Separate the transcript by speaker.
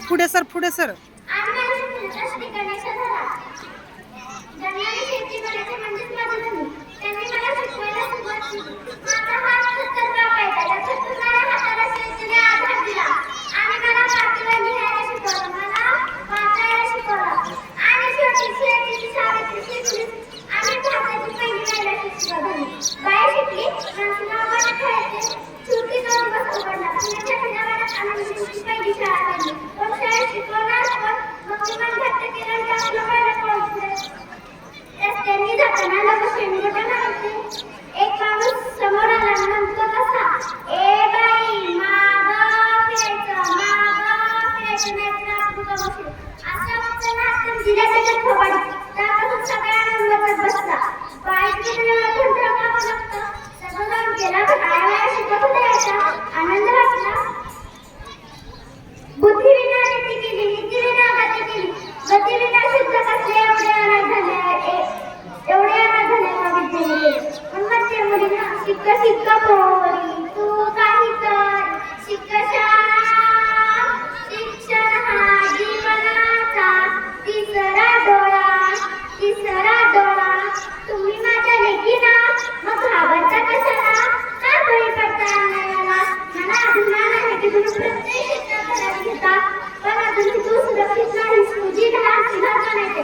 Speaker 1: पुढे सर, पुढे सर.
Speaker 2: एक माणूस समोर आला म्हणतो कसा, ए बाई मागं फिरायचं नाही तर आपण बसू. असं म्हणताना आपण दिल्याच्या थोबाडी त्यापासून सगळ्यांना बघत बसला. बाईकडे कोणतं काम लागतं सगळं जाऊन गेला. काय वेळा शिकत होता याचा आनंद वाटला. बुद्धिविना नीती केली, नीतिविना गती केली, गतिविना शुद्ध कसले एवढे अनाथ झाले विद्येने केले. म्हणते मुलींना शिक्का शिक्का पोरी तू काही कर, शिक्षण हा जीवनाचा तिसरा डोळा. तुम्ही माझ्या लेकी ना, मग घाबरता कशाला, का बळी पडता अन्यायाला. मला अभिमान आहे की तुम्ही प्रत्येक क्षेत्रात घेता, पण अजून तू सुरक्षित नाहीस. तुझी लहान सुधारणा नाही.